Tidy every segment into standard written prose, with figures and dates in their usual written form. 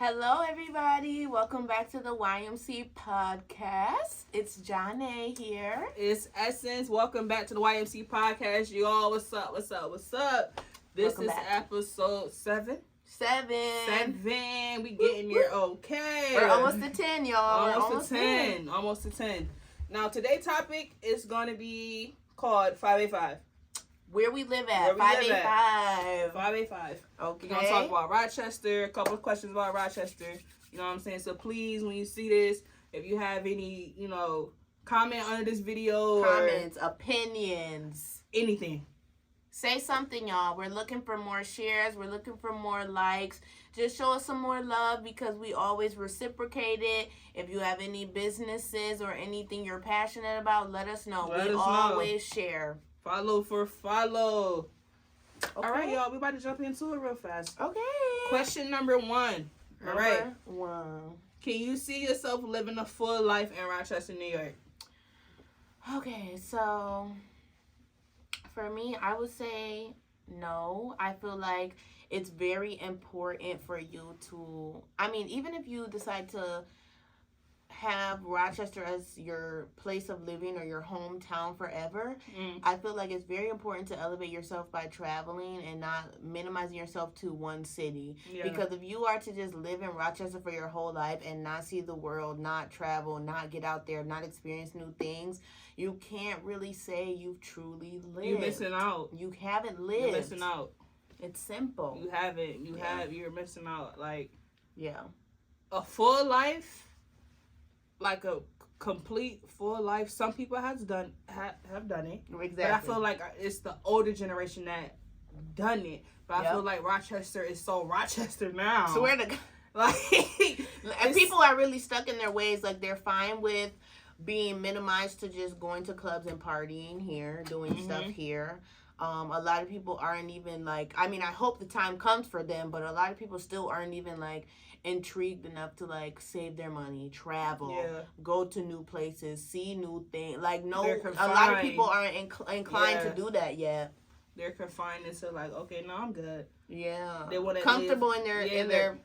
Hello, everybody. Welcome back to the Ymc Podcast. It's Johnny here. It's Essence. Welcome back to the Ymc Podcast. Y'all, what's up? What's up? What's up? This Welcome is back. episode 7. Seven. We getting there okay. We're almost to 10, y'all. Almost to 10. Almost to 10. Now, today's topic is going to be called 585. Where we live at. 585. 585. Okay. We're going to talk about Rochester, a couple of questions about Rochester. You know what I'm saying? So please, when you see this, if you have any, comment under this video. Comments, opinions. Anything. Say something, y'all. We're looking for more shares. We're looking for more likes. Just show us some more love because we always reciprocate it. If you have any businesses or anything you're passionate about, let us know. We always share. Follow for follow. Okay. All right, y'all. We about to jump into it real fast. Okay. Question number 1. All right. Wow. Can you see yourself living a full life in Rochester, New York? Okay, so for me, I would say no. I feel like it's very important for you to, even if you decide to have Rochester as your place of living or your hometown forever, I feel like it's very important to elevate yourself by traveling and not minimizing yourself to one city. Yeah. Because if you are to just live in Rochester for your whole life and not see the world, not travel, not get out there, not experience new things, you can't really say you've truly lived. You're missing out. You haven't lived. You're missing out. It's simple. You haven't. You're missing out. Like, yeah. A full life, like a complete full life, some people have done it. Exactly. But I feel like it's the older generation that done it. But I feel like Rochester is so Rochester now. Swear to God. And people are really stuck in their ways. Like, they're fine with being minimized to just going to clubs and partying here, doing stuff here. A lot of people aren't even like, I hope the time comes for them, but a lot of people still aren't even like intrigued enough to like save their money, travel, go to new places, see new things. Like, no, a lot of people aren't inclined to do that yet. They're confined into like, okay, no, I'm good. Yeah, they want to comfortable in their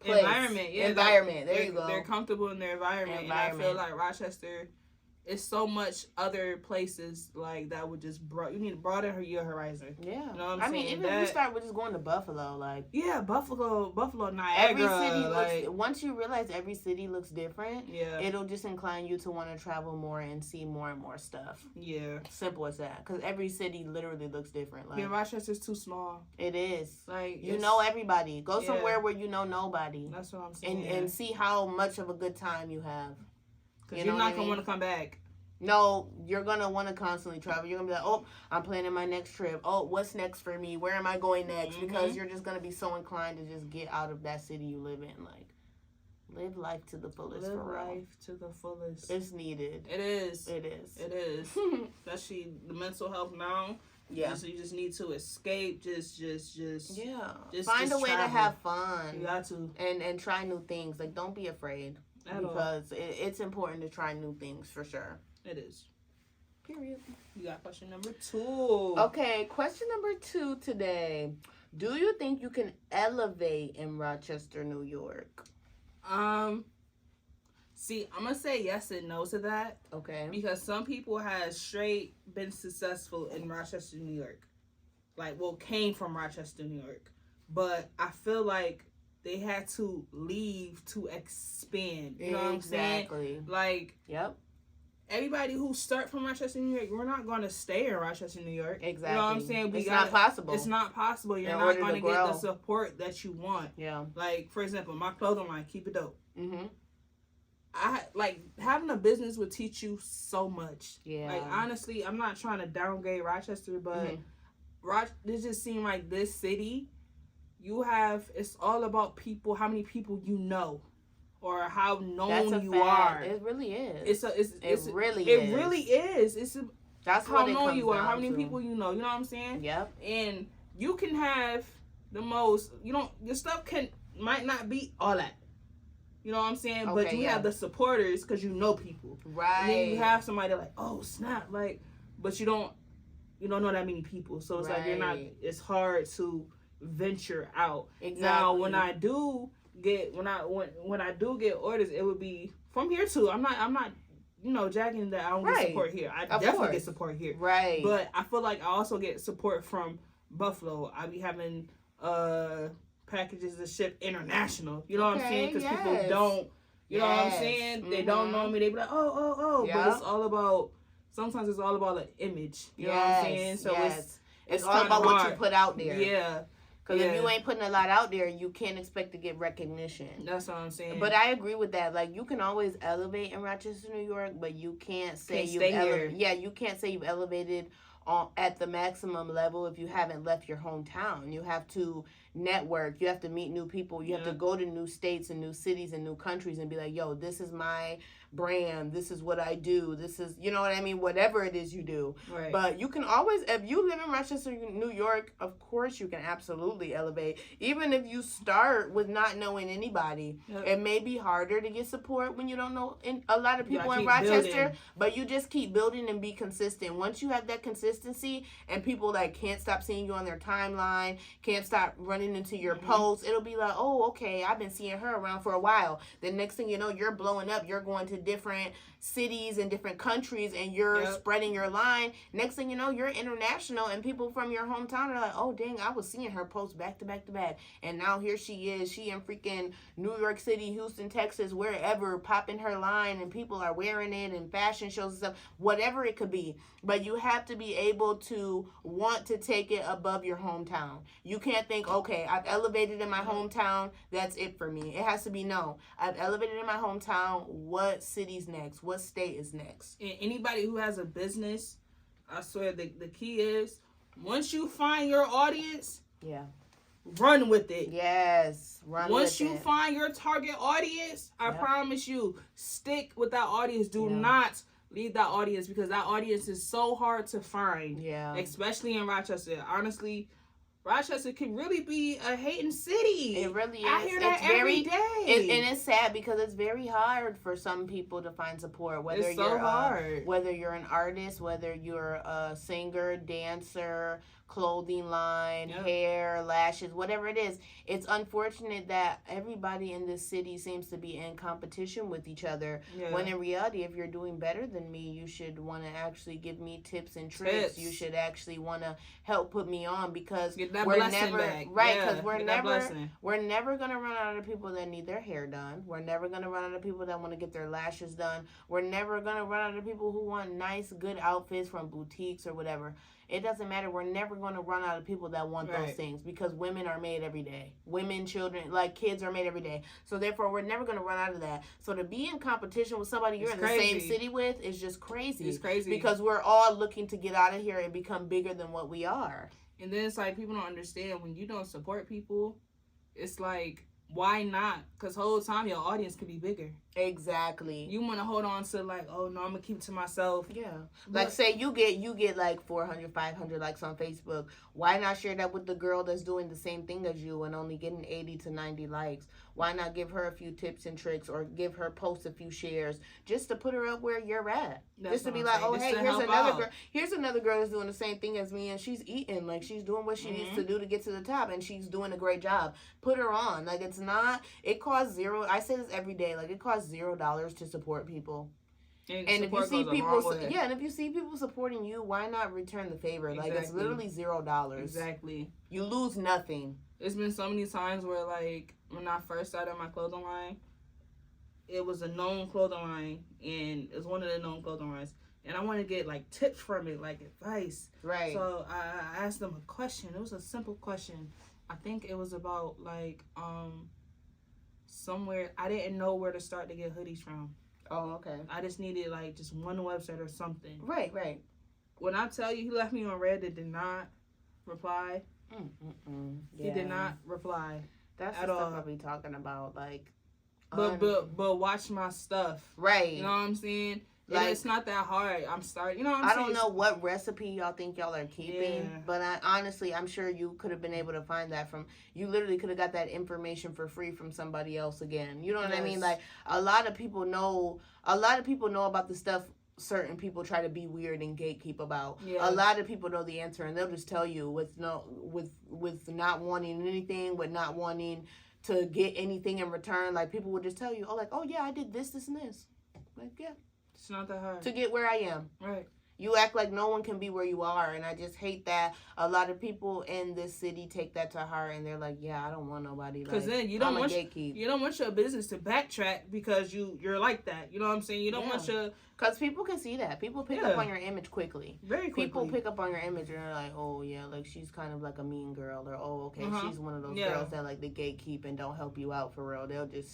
place. Environment. Yeah, environment. There you go. They're comfortable in their environment. And I feel like Rochester is so much other places like that would just you need to broaden your horizon. Yeah, you know what I'm saying? Even if we start with just going to Buffalo, like Buffalo, Niagara. Every city looks. Once you realize every city looks different, it'll just incline you to want to travel more and see more and more stuff. Yeah, simple as that. Because every city literally looks different. Like, Rochester's too small. It is. Like, you know everybody. Go somewhere where you know nobody. That's what I'm saying. And see how much of a good time you have. Because you're not going to want to come back. No, you're going to want to constantly travel. You're going to be like, oh, I'm planning my next trip. Oh, what's next for me? Where am I going next? Because you're just going to be so inclined to just get out of that city you live in. Like, live life to the fullest. Live life to the fullest. It's needed. It is. It is. It is. Especially the mental health now. Yeah. So you just need to escape. Just find a way to have fun. You got to. And try new things. Like, don't be afraid. Because it's important to try new things for sure. It is. Period. You got question number 2. Okay, question number 2 today. Do you think you can elevate in Rochester, New York? See, I'm going to say yes and no to that. Okay. Because some people have straight been successful in Rochester, New York. Came from Rochester, New York. But I feel like they had to leave to expand. You know what I'm saying? Exactly. Like, yep. Everybody who start from Rochester, New York, we're not going to stay in Rochester, New York. Exactly. You know what I'm saying? It's not possible. It's not possible. You're not going to get the support that you want. Yeah. Like, for example, my clothing line, Keep It Dope. Mm-hmm. Having a business would teach you so much. Yeah. Like, honestly, I'm not trying to downgrade Rochester, but it just seems like this city, it's all about people, how many people you know. Or how known you are. It really is. It really is. That's how known you are. How many people you know. You know what I'm saying? Yep. And you can have the most. Your stuff might not be all that. You know what I'm saying? Okay, but you have the supporters because you know people. Right. And then you have somebody like, oh snap, but you don't know that many people. So it's like you're not. It's hard to venture out. Exactly. Now when I do get when I do get orders, it would be from here too. I'm not jacking that I don't get support here. I definitely get support here. Right. But I feel like I also get support from Buffalo. I be having packages that ship international. You know what I'm saying? Because people don't, you know what I'm saying? They don't know me. They be like, oh. Yep. But it's all about, sometimes it's all about the image. You know what I'm saying? So it's all about what you put out there. Yeah. Because if you ain't putting a lot out there, you can't expect to get recognition. That's what I'm saying. But I agree with that. Like, you can always elevate in Rochester, New York, but you can't say you can't say you've elevated at the maximum level if you haven't left your hometown. You have to network. You have to meet new people. You have to go to new states and new cities and new countries and be like, yo, this is my brand. This is what I do. This is, you know what I mean? Whatever it is you do. Right. But you can always, if you live in Rochester, New York, of course you can absolutely elevate. Even if you start with not knowing anybody, it may be harder to get support when you don't know a lot of people in Rochester, but you just keep building and be consistent. Once you have that consistency and people like can't stop seeing you on their timeline, can't stop running into your posts, it'll be like, oh, okay, I've been seeing her around for a while. The next thing you know, you're blowing up. You're going to different cities and different countries and you're spreading your line. Next thing you know, you're international and people from your hometown are like, oh, dang, I was seeing her post back to back to back. And now here she is. She in freaking New York City, Houston, Texas, wherever, popping her line and people are wearing it and fashion shows and stuff, whatever it could be. But you have to be able to want to take it above your hometown. You can't think, okay, I've elevated in my hometown. That's it for me. It has to be, no, I've elevated in my hometown. What city's next? What state is next? And anybody who has a business, I swear the key is once you find your audience, run with it. Yes, run with it. Once you find your target audience, I promise you, stick with that audience. Do not leave that audience because that audience is so hard to find. Yeah. Especially in Rochester. Honestly, Rochester can really be a hating city. It really is. I hear that every day. And it's sad because it's very hard for some people to find support. Whether it's so hard. Whether you're an artist, whether you're a singer, dancer, clothing line, hair, lashes, whatever it is. It's unfortunate that everybody in this city seems to be in competition with each other. Yeah. When in reality, if you're doing better than me, you should want to actually give me tips and tricks. You should actually want to help put me on because we're never back. Because we're never gonna run out of people that need their hair done. We're never gonna run out of people that want to get their lashes done. We're never gonna run out of people who want nice, good outfits from boutiques or whatever. It doesn't matter. We're never going to run out of people that want those things because women are made every day. Women, children, like kids are made every day. So therefore, we're never going to run out of that. So to be in competition with somebody you're in the same city with is just crazy. It's crazy. Because we're all looking to get out of here and become bigger than what we are. And then it's like people don't understand when you don't support people, it's like, why not? Because the whole time your audience could be bigger. Exactly. You want to hold on to like, oh no, I'm gonna keep it to myself. Yeah. Like say you get like 400, 500 likes on Facebook. Why not share that with the girl that's doing the same thing as you and only getting 80 to 90 likes? Why not give her a few tips and tricks or give her post a few shares just to put her up where you're at? That's just to be like, oh hey, here's another girl that's doing the same thing as me and she's eating, like she's doing what she needs to do to get to the top and she's doing a great job. Put her on. Like it costs zero. I say this every day. Like it costs $0 to support people. And if you see people, and if you see people supporting you, why not return the favor? Exactly. Like it's literally $0. Exactly. You lose nothing. There's been so many times where like when I first started my clothing line, it was a known clothing line, and it was one of the known clothing lines, and I wanted to get like tips from it, like advice. Right. So I asked them a question. It was a simple question. I think it was about like somewhere I didn't know where to start to get hoodies from. Oh, okay. I just needed like just one website or something. Right. When I tell you he left me on red, did not reply. Yeah. He did not reply. That's the stuff I'll be talking about, like. But watch my stuff. Right. You know what I'm saying? Like, it's not that hard. I'm starting. You know what I'm saying? I don't know what recipe y'all think y'all are keeping, but I'm sure you could have been able to find that from. You literally could have got that information for free from somebody else again. You know what I mean? Like a lot of people know about the stuff certain people try to be weird and gatekeep about. Yeah. A lot of people know the answer and they'll just tell you with not wanting anything, with not wanting to get anything in return. Like, people would just tell you, oh yeah, I did this, this, and this. Like, yeah. It's not that hard. To get where I am. Right. You act like no one can be where you are, and I just hate that a lot of people in this city take that to heart, and they're like, "Yeah, I don't want nobody." Because then you don't want your business to backtrack because you're like that. You know what I'm saying? You don't want your because people can see that. People pick up on your image quickly. Very quickly. People pick up on your image, and they're like, "Oh yeah, like she's kind of like a mean girl," or "Oh okay, she's one of those girls that like the gatekeep and don't help you out for real." They'll just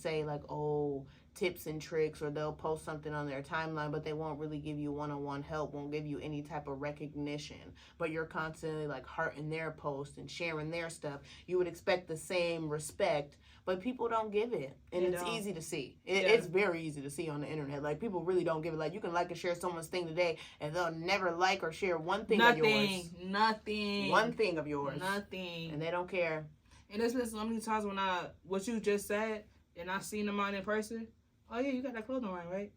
say like, "Oh." Tips and tricks, or they'll post something on their timeline, but they won't really give you one-on-one help, won't give you any type of recognition, but you're constantly like hearting their posts and sharing their stuff. You would expect the same respect, but people don't give it, and it's easy to see. It's very easy to see on the internet. Like, people really don't give it. Like, you can like and share someone's thing today, and they'll never like or share one thing of yours. Nothing. One thing of yours. Nothing. And they don't care. And there's been so many times when what you just said, and I seen them on in person. Oh, yeah, you got that clothing line, right?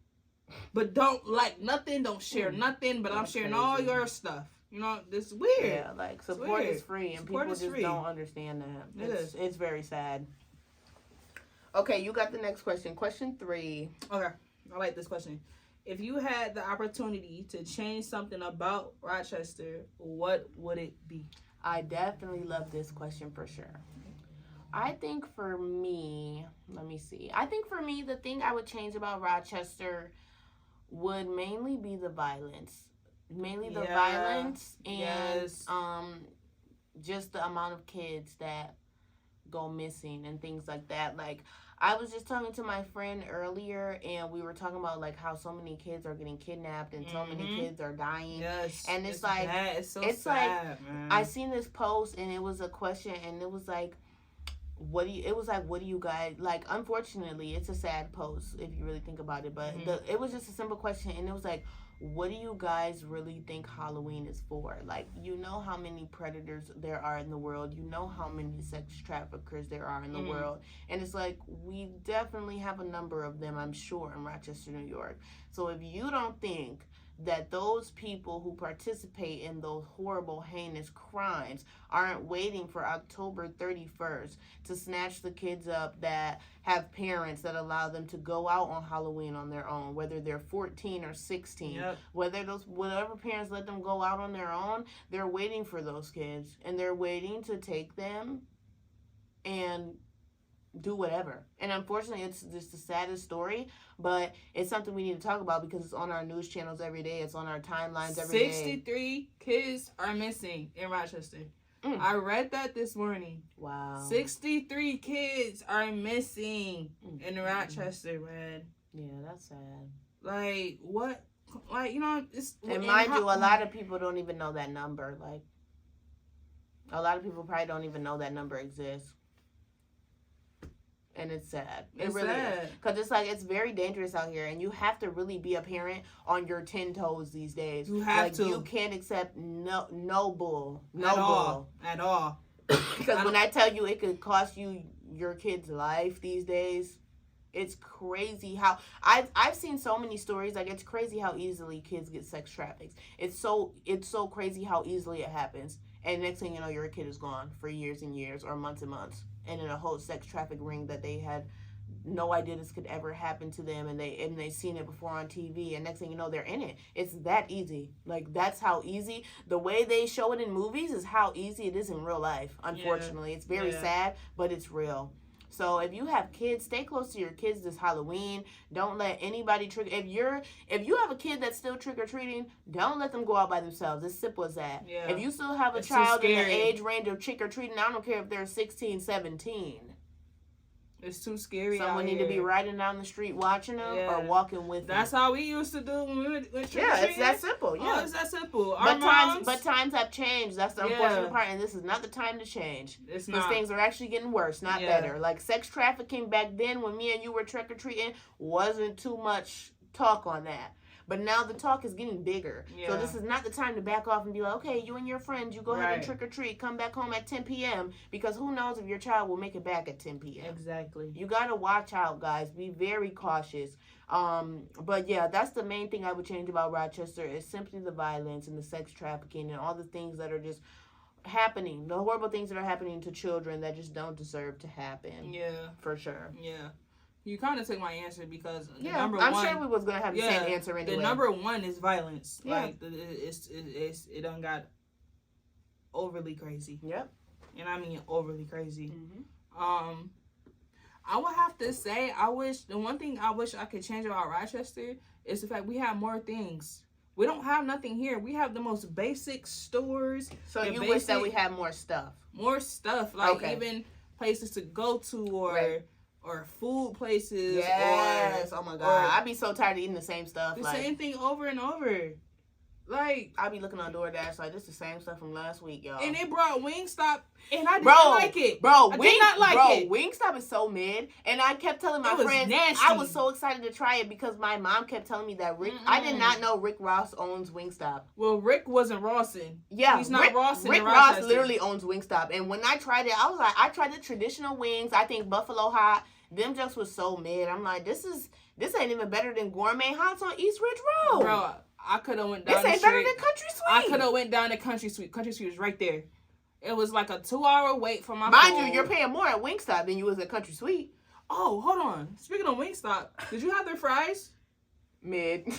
But don't like nothing, don't share nothing, but I'm sharing all your stuff. You know, this is weird. Yeah, like, support is free, and people just don't understand that. It's very sad. Okay, you got the next question. Question 3. Okay, I like this question. If you had the opportunity to change something about Rochester, what would it be? I definitely love this question for sure. I think for me, let me see. I think for me, the thing I would change about Rochester would mainly be the violence. Mainly the violence and just the amount of kids that go missing and things like that. Like, I was just talking to my friend earlier, and we were talking about like how so many kids are getting kidnapped and so many kids are dying. Yes, and it's like bad. It's so sad, like man. I seen this post, and it was a question, and it was like, what do you guys like? Unfortunately, it's a sad post if you really think about it, but it was just a simple question, and it was like, what do you guys really think Halloween is for? Like, you know how many predators there are in the world, you know how many sex traffickers there are in the world, and it's like, we definitely have a number of them, I'm sure, in Rochester, New York. So if you don't think that those people who participate in those horrible, heinous crimes aren't waiting for October 31st to snatch the kids up that have parents that allow them to go out on Halloween on their own, whether they're 14 or 16, whatever parents let them go out on their own, they're waiting for those kids, and they're waiting to take them and do whatever. And unfortunately, it's just the saddest story, but it's something we need to talk about because it's on our news channels every day. It's on our timelines every day. 63 kids are missing in Rochester. I read that this morning. Wow. 63 kids are missing in Rochester, man. Yeah, that's sad. Like, what? Like, you know, it's... And mind you, a lot of people don't even know that number. Like, a lot of people probably don't even know that number exists. And it's sad. It really is. Because it's like, it's very dangerous out here. And you have to really be a parent on your 10 toes these days. You have to. You can't accept no bull. At all. Because when I tell you it could cost you your kid's life these days, it's crazy how... I've seen so many stories. Like, it's crazy how easily kids get sex trafficked. It's so crazy how easily it happens. And next thing you know, your kid is gone for years and years or months and months. And in a whole sex traffic ring that they had no idea this could ever happen to them, and they seen it before on TV, and next thing you know, they're in it. It's that easy. Like, that's how easy. The way they show it in movies is how easy it is in real life, unfortunately. It's very sad, but it's real. So if you have kids, stay close to your kids this Halloween. Don't let anybody trick. If you have a kid that's still trick-or-treating, don't let them go out by themselves. It's simple as that. Yeah. If you still have a child in the age range of trick-or-treating, I don't care if they're 16, 17. It's too scary. Someone need to be riding down the street watching them or walking with them. That's how we used to do when we went trick-or-treating. Yeah, it's that simple. Yeah, it's that simple. But times have changed. That's the unfortunate part, and this is not the time to change. It's not. Because things are actually getting worse, not better. Like, sex trafficking back then when me and you were trick-or-treating wasn't too much talk on that. But now the talk is getting bigger. Yeah. So this is not the time to back off and be like, okay, you and your friends, you go ahead and trick-or-treat, come back home at 10 p.m. Because who knows if your child will make it back at 10 p.m. Exactly. You got to watch out, guys. Be very cautious. But yeah, that's the main thing I would change about Rochester is simply the violence and the sex trafficking and all the things that are just happening. The horrible things that are happening to children that just don't deserve to happen. Yeah. For sure. Yeah. You kind of took my answer because I'm sure we was going to have the same answer anyway. The number one is violence. Yeah. Like, it done got overly crazy. Yep. And I mean overly crazy. Mm-hmm. I would have to say, the one thing I wish I could change about Rochester is the fact we have more things. We don't have nothing here. We have the most basic stores. So you wish that we had more stuff. More stuff. Like even places to go to or food places. Yes. Oh my God. I'd be so tired of eating the same stuff. The same thing over and over. Like, I be looking on DoorDash like this is the same stuff from last week, y'all. And they brought Wingstop, and I didn't like it. I did not like it. Wingstop is so mid, and I kept telling my friends nasty. I was so excited to try it because my mom kept telling me that Rick. I did not know Rick Ross owns Wingstop. Well, Rick wasn't Rawson. Yeah, he's not Rawson. Rick Ross literally owns Wingstop, and when I tried it, I was like, I tried the traditional wings. I think Buffalo Hot. Them jokes was so mid. I'm like, this ain't even better than Gourmet Hots on East Ridge Road. Bro, I could have went down this ain't better than Country Sweet. I could have went down to Country Sweet. Country Sweet was right there. It was like a 2-hour wait for my Mind phone. you, you're paying more at Wingstop than you was at Country Sweet. Oh, hold on. Speaking of Wingstop, did you have their fries? Mid.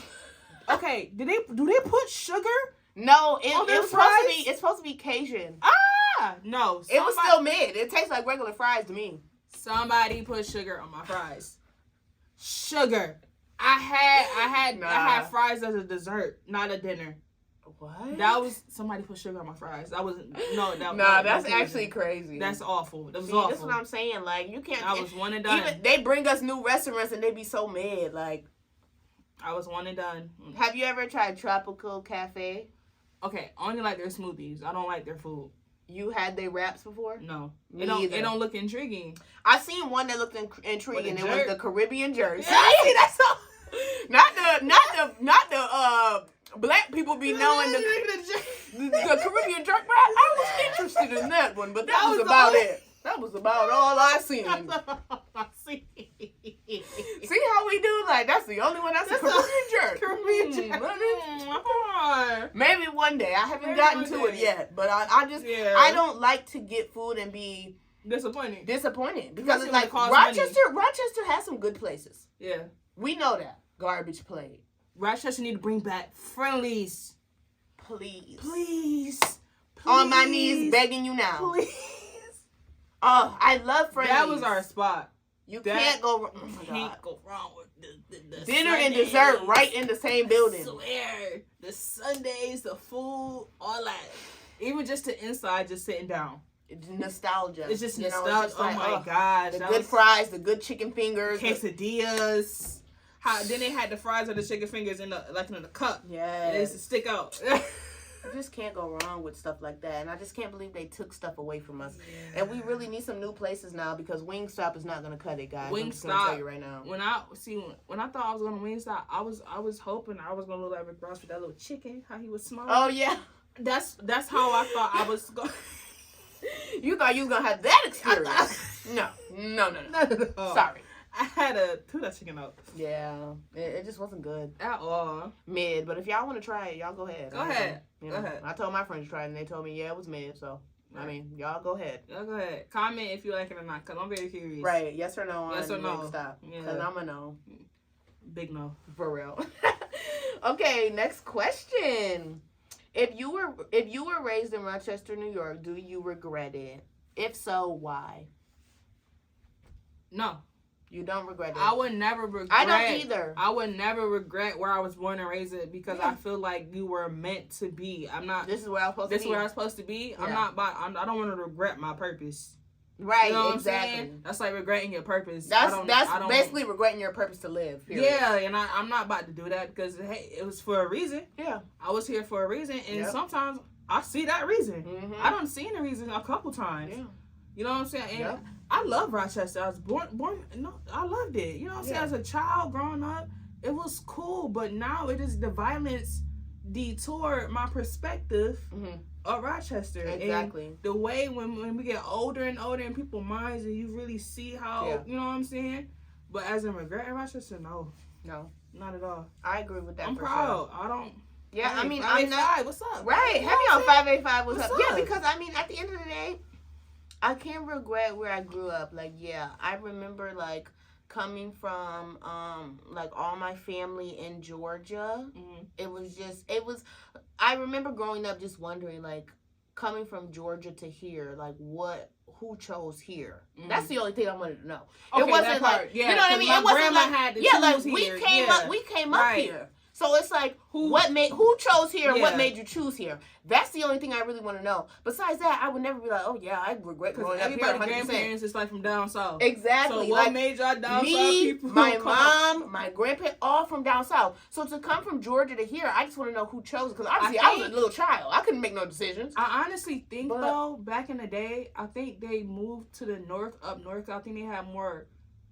Okay, do they put sugar? No, it's supposed to be Cajun. No. It was still mid. It tastes like regular fries to me. Somebody put sugar on my fries. Sugar. I had fries as a dessert, not a dinner. What? That was somebody put sugar on my fries. That was that's actually crazy. That's awful. That was awful. That's what I'm saying. Like you can't. I was one and done. Even they bring us new restaurants and they be so mad. Like I was one and done. Have you ever tried Tropical Cafe? Okay, I only like their smoothies. I don't like their food. You had their wraps before? No. It don't look intriguing. I seen one that looked intriguing. It was the Caribbean jerk. Yeah, see, that's all. Not the black people be knowing the Caribbean jerk. But I was interested in that one, but that was about it. That was about all I seen. See how we do? Like that's the only one that's a Caribbean jerk. Caribbean jerk. Maybe one day. I haven't gotten to it yet, but I don't like to get food and be disappointed because it's like Rochester has some good places. Yeah, we know that. Garbage plate. Rochester need to bring back Friendlies. Please. On my knees begging you now. Please. Oh, I love Friendlies. That was our spot. You can't go wrong. Can't go wrong with the dinner Sundays, and dessert right in the same building. I swear. The Sundays, the food, all that. Even just the inside, just sitting down. It's nostalgia. It's just nostalgia. It's just my gosh. The good fries, the good chicken fingers. Quesadillas. Then they had the fries or the chicken fingers in the cup. Yeah. It used to stick out. You just can't go wrong with stuff like that. And I just can't believe they took stuff away from us. Yeah. And we really need some new places now because Wingstop is not going to cut it, guys. I'm just going to tell you right now. When I thought I was going to Wingstop, I was hoping I was going to look like Rick Ross with that little chicken, how he was smiling. Oh, yeah. That's how I thought I was going. You thought you was going to have that experience. No. Sorry. I had to threw that chicken out. Yeah. It just wasn't good. At all. Mid. But if y'all want to try it, y'all go ahead. Go ahead. I told my friends to try it, and they told me, yeah, it was mid. So, right. I mean, y'all go ahead. Y'all go ahead. Comment if you like it or not, because I'm very curious. Right. Yes or no on yes or no. Stop. Because I'm a no. Big no. For real. Okay, next question. If you were raised in Rochester, New York, do you regret it? If so, why? No. You don't regret it. I would never regret. I don't either. I would never regret where I was born and raised it because I feel like you were meant to be. I'm not. This is where I was supposed to be. This is where I was supposed to be. Yeah. I don't want to regret my purpose. Right. You know what exactly. I'm saying? That's like regretting your purpose. That's basically regretting your purpose to live. Period. Yeah, and I'm not about to do that because hey, it was for a reason. Yeah. I was here for a reason, and sometimes I see that reason. Mm-hmm. I don't see the reason a couple times. Yeah. You know what I'm saying? And I love Rochester. I was born. I loved it. You know what I'm saying? As a child growing up, it was cool. But now it is the violence detoured my perspective of Rochester. Exactly. And the way when we get older and older in people's minds, and you really see how you know what I'm saying. But as a regret in Rochester, no, not at all. I agree with that. I'm proud. Sure. Yeah, I mean, I'm not. What's up? Right. Happy on 585. What's up? Yeah, because I mean, at the end of the day, I can't regret where I grew up. Like, yeah, I remember like coming from like all my family in Georgia. It was I remember growing up just wondering like coming from Georgia to here, like who chose here? That's the only thing I wanted to know. Okay, it wasn't like you know what I mean? It wasn't like had to choose here. We came up here. So it's like who chose here and what made you choose here? That's the only thing I really want to know. Besides that, I would never be like, oh yeah, I regret growing up here. Everybody's grandparents is like from down south. Exactly. So what made y'all down south people? My mom, my grandparents, all from down south. So to come from Georgia to here, I just want to know who chose it. Because obviously I was a little child. I couldn't make no decisions. I honestly think though, back in the day, I think they moved to the up north. I think they had more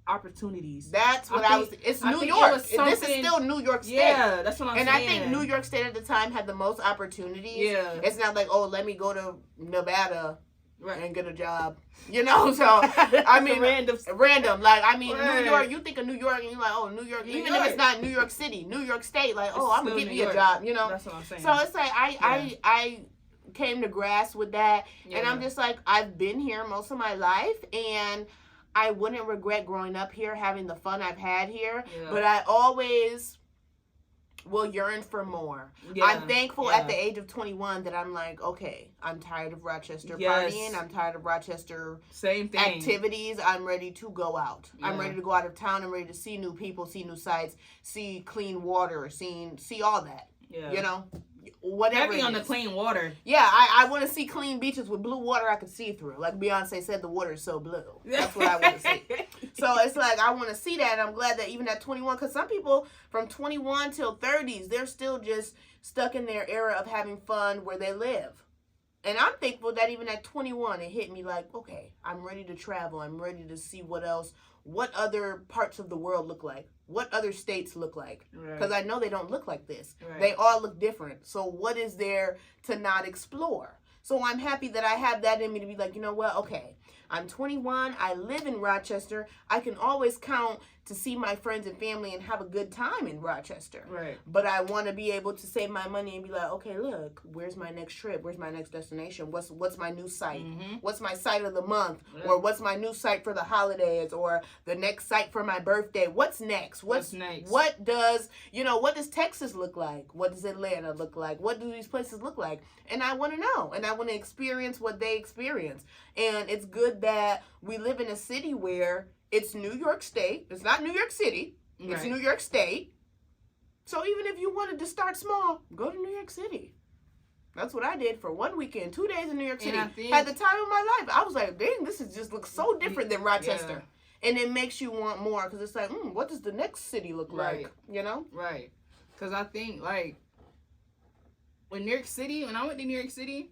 opportunities. That's what I was. It's New York. This is still New York State. Yeah, that's what I'm saying. And I think New York State at the time had the most opportunities. Yeah, it's not like let me go to Nevada and get a job. You know, so I mean, random. Like I mean, New York. You think of New York and you're like, oh, New York. Even if it's not New York City, New York State. Like, I'm gonna get me a job. You know, that's what I'm saying. So it's like I came to grasp with that, and I'm just like I've been here most of my life, and I wouldn't regret growing up here, having the fun I've had here, but I always will yearn for more. Yeah. I'm thankful at the age of 21 that I'm like, okay, I'm tired of Rochester partying. I'm tired of Rochester activities. I'm ready to go out. Yeah. I'm ready to go out of town. I'm ready to see new people, see new sights, see clean water, see all that. Yeah. You know? Whatever. Heavy on the clean water. Yeah, I want to see clean beaches with blue water I can see through. Like Beyonce said, the water is so blue. That's what I want to see. So it's like I want to see that, and I'm glad that even at 21, because some people from 21 till 30s, they're still just stuck in their era of having fun where they live. And I'm thankful that even at 21, it hit me like, okay, I'm ready to travel. I'm ready to see what other parts of the world look like, what other states look like. Because I know they don't look like this. Right. They all look different. So what is there to not explore? So I'm happy that I have that in me to be like, you know what, okay, I'm 21, I live in Rochester, I can always count to see my friends and family and have a good time in Rochester. Right. But I want to be able to save my money and be like, okay, look, where's my next trip? Where's my next destination? What's my new site? Mm-hmm. What's my site of the month? Yeah. Or what's my new site for the holidays? Or the next site for my birthday? What's next? What's next? What does Texas look like? What does Atlanta look like? What do these places look like? And I want to know. And I want to experience what they experience. And it's good that we live in a city where it's New York State. It's not New York City. It's New York State. So even if you wanted to start small, go to New York City. That's what I did for one weekend, 2 days in New York City. At the time of my life, I was like, dang, this just looks so different than Rochester. Yeah. And it makes you want more because it's like, what does the next city look like? You know? Right. Because I think, like, when I went to New York City,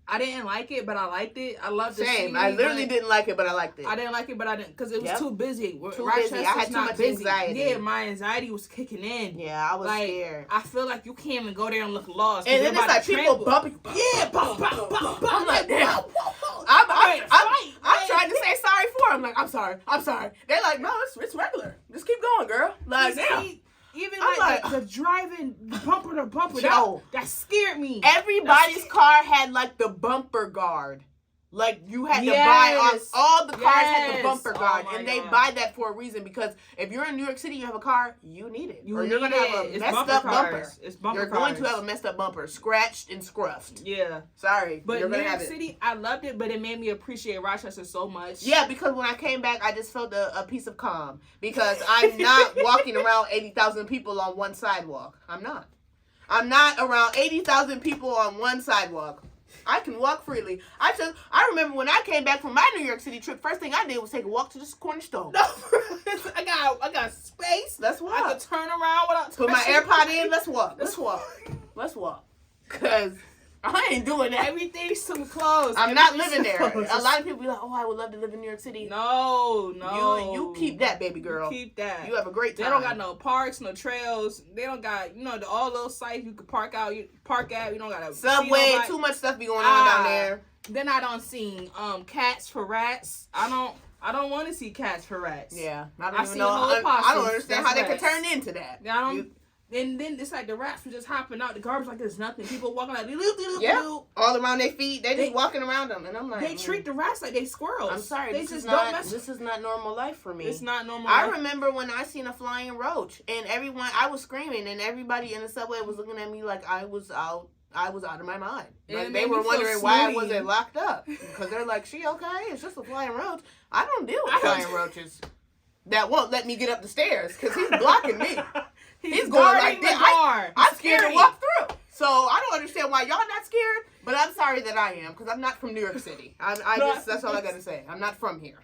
I didn't like it, but I liked it. I loved the scenery. I literally didn't like it, but I liked it. I didn't like it, but I didn't, because it was too busy. Too busy. I had too much anxiety. Yeah, my anxiety was kicking in. Yeah, I was scared. I feel like you can't even go there and look lost. And then it's like people bumping. Yeah, bump. I'm like, damn. I'm trying to say sorry for them. Like, I'm sorry. They're like, no, it's regular. Just keep going, girl. Like, damn. Even the driving bumper to bumper, that scared me. Everybody's car had like the bumper guard. Like you had to buy all the cars had the bumper guard, and they buy that for a reason because if you're in New York City, you have a car, you need it, or you're gonna have a messed up bumper. You're going to have a messed up bumper, scratched and scruffed. Yeah, sorry, but you're New York City, I loved it, but it made me appreciate Rochester so much. Yeah, because when I came back, I just felt a piece of calm because I'm not walking around 80,000 people on one sidewalk. I'm not around 80,000 people on one sidewalk. I can walk freely. I remember when I came back from my New York City trip, first thing I did was take a walk to the corner store. No, I got space. Let's walk. I could turn around without put my AirPod in. Let's walk. Cause I ain't doing that. Everything's too close. I'm not living there. A lot of people be like, oh, I would love to live in New York City. No. You keep that, baby girl. You keep that. You have a great time. They don't got no parks, no trails. They don't got, all those sites you could park at. You don't got a subway. Too much stuff be going on down there. Then I don't see cats for rats. I don't want to see cats for rats. Yeah. I don't understand how they could turn into that. And then it's like the rats were just hopping out the garbage like there's nothing. People walking like, all around their feet. They just walking around them, and I'm like, they treat the rats like they squirrels. I'm sorry, this is not normal life for me. It's not normal. I remember when I seen a flying roach, and I was screaming, and everybody in the subway was looking at me like I was out of my mind. Like they were wondering why I wasn't locked up, because they're like, "She okay? It's just a flying roach." I don't deal with flying roaches. That won't let me get up the stairs because he's blocking me. He's going like this. I'm scared to walk through. So I don't understand why y'all not scared, but I'm sorry that I am because I'm not from New York City. That's all I gotta say. I'm not from here.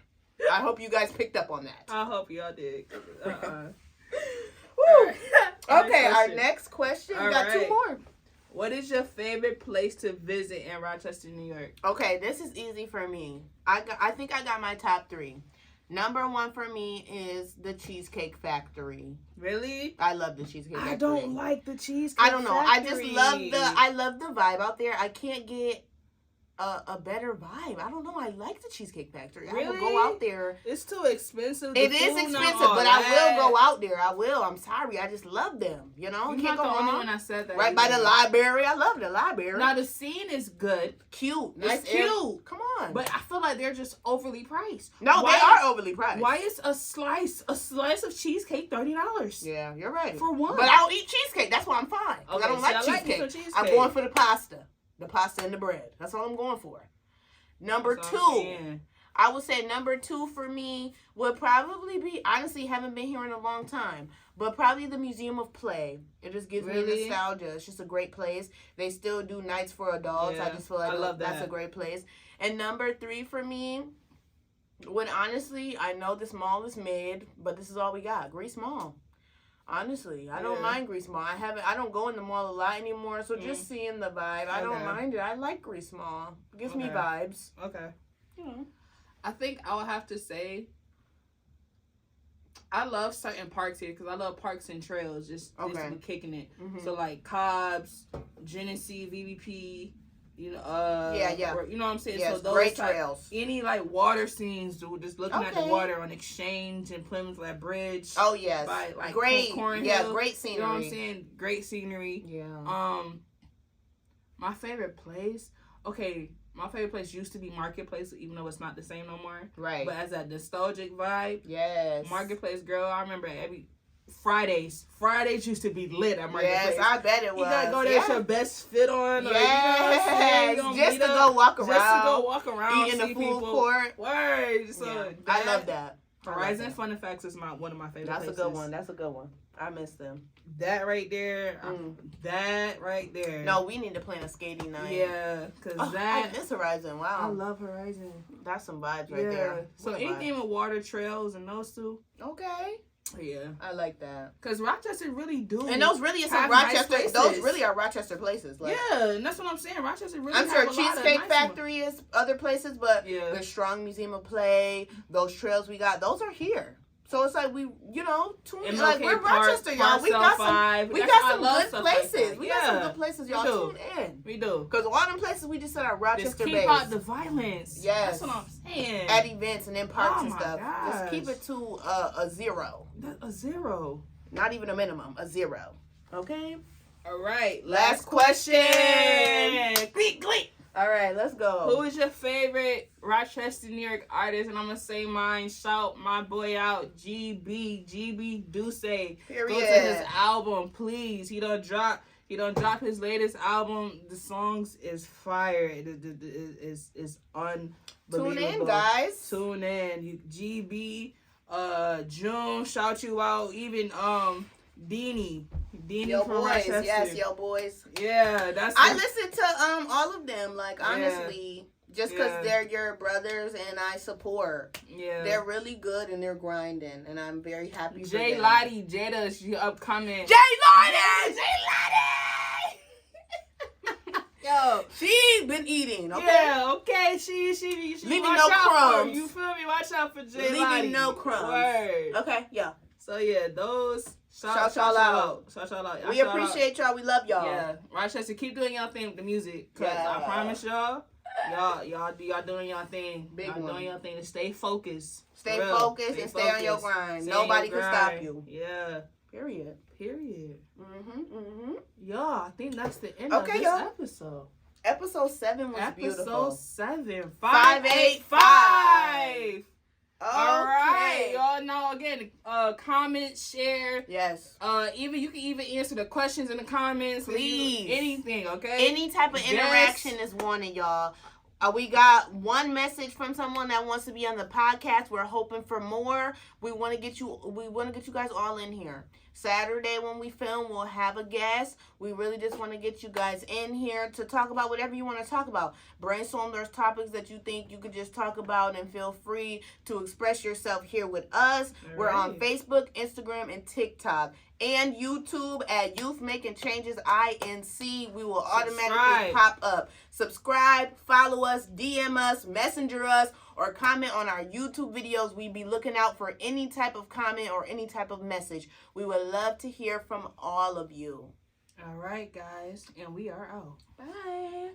I hope you guys picked up on that. I hope y'all did. Woo. Okay, our next question. We got two more. What is your favorite place to visit in Rochester, New York? Okay, this is easy for me. I think I got my top 3. Number 1 for me is the Cheesecake Factory. Really? I love the Cheesecake Factory. I don't like the Cheesecake Factory. I don't know. I just love the vibe out there. I can't get a better vibe. I don't know. I like the Cheesecake Factory. Really? I will go out there. It's too expensive. It is expensive, but I will go out there. I will. I'm sorry. I just love them. You know? You're not the only one I said that. Right by the library. I love the library. Now, the scene is good. Cute. It's cute. Come on. But I feel like they're just overly priced. No, they are overly priced. Why is a slice of cheesecake $30? Yeah, you're right. For one. But I don't eat cheesecake. That's why I'm fine. Okay, I don't like cheesecake. I'm going for the pasta. The pasta and the bread. That's all I'm going for. Number 2. I would say number 2 for me would probably be, honestly, haven't been here in a long time, but probably the Museum of Play. It just gives me nostalgia. It's just a great place. They still do nights for adults. Yeah, I just feel like that's a great place. And number 3 for me, when honestly, I know this mall is mid, but this is all we got. Grease Mall. Honestly, I don't mind Grease Mall. I don't go in the mall a lot anymore, so just seeing the vibe, I don't mind it. I like Grease Mall. It gives me vibes. Okay. You know. I think I would have to say I love certain parks here because I love parks and trails. Just kicking it. Mm-hmm. So like Cobb's, Genesee, VVP. You know, or, you know what I'm saying? Yes, so those great trails. Any like water scenes, dude, just looking at the water on Exchange and Plymouth that bridge. Oh yes, by, like, great, Cornhill, great scenery. You know what I'm saying? Great scenery. Yeah. My favorite place. Okay, my favorite place used to be Marketplace, even though it's not the same no more. Right. But as that nostalgic vibe. Yes. Marketplace, girl, I remember Fridays used to be lit at Marketplace. Yes, I bet it was. You gotta go there with your best fit on. Yes, you know just to go walk around. Just to go walk around. Eat in the food court. Word. So I love that. Horizon Fun Effects is one of my favorite places. That's a good one. I miss them. That right there. That right there. No, we need to plan a skating night. Yeah, because I miss Horizon. Wow. I love Horizon. That's some vibes right there. So anything with water trails and those two. Okay. Yeah, I like that because Rochester really do, and those really is some Rochester. Nice those really are Rochester places. Like, yeah, and that's what I'm saying. Rochester really. I'm sure Cheesecake Factory is other places, but the Strong Museum of Play, those trails we got, those are here. So it's like we're Rochester, y'all. We got some good places. We got some good places, y'all. Tune in. We do. Because all them places we just said are Rochester based. Just keep out the violence. Yes. That's what I'm saying. At events and in parks and stuff. Gosh. Just keep it to a 0. A 0. Not even a minimum. A 0. Okay? All right. Last question. Gleek. All right, let's go. Who is your favorite Rochester, New York artist? And I'm going to say mine. Shout my boy out, GB Duce. Period. Go to his album, please. He don't drop his latest album. The songs is fire. It is unbelievable. Tune in, guys. Tune in. GB, June, shout you out. Even Deanie yo from boys, Rochester. yes, yo boys. Yeah, I listen to all of them. Like honestly, just because they're your brothers and I support. Yeah, they're really good and they're grinding, and I'm very happy. Jay Lottie, Jada, she upcoming. Jay Lottie. Yo, she been eating. Okay. Yeah, okay. She leaving no crumbs. You feel me? Watch out for Jay Lottie. Leaving no crumbs. Word. Okay, yeah. So yeah, those. Shout y'all out. We appreciate y'all. We love y'all. Yeah, Rochester, keep doing y'all thing with the music. Cause I promise y'all doing y'all thing. Doing y'all thing to stay focused. Stay focused and stay on your grind. Nobody can stop you. Yeah. Period. Y'all, I think that's the end of this episode. Episode 7 was beautiful. Episode 7. 585. Okay. All right, y'all know again. Comment, share. Yes. You can even answer the questions in the comments. Please. Anything. Okay. Any type of interaction is wanted, y'all. We got one message from someone that wants to be on the podcast. We're hoping for more. We want to get you guys all in here. Saturday when we film, we'll have a guest. We really just want to get you guys in here to talk about whatever you want to talk about. Brainstorm those topics that you think you could just talk about, and feel free to express yourself here with us. We're on Facebook, Instagram, and TikTok. And YouTube at Youth Making Changes INC. We will automatically pop up. Subscribe, follow us, DM us, messenger us, or comment on our YouTube videos. We be looking out for any type of comment or any type of message. We would love to hear from all of you. All right, guys. And we are out. Bye.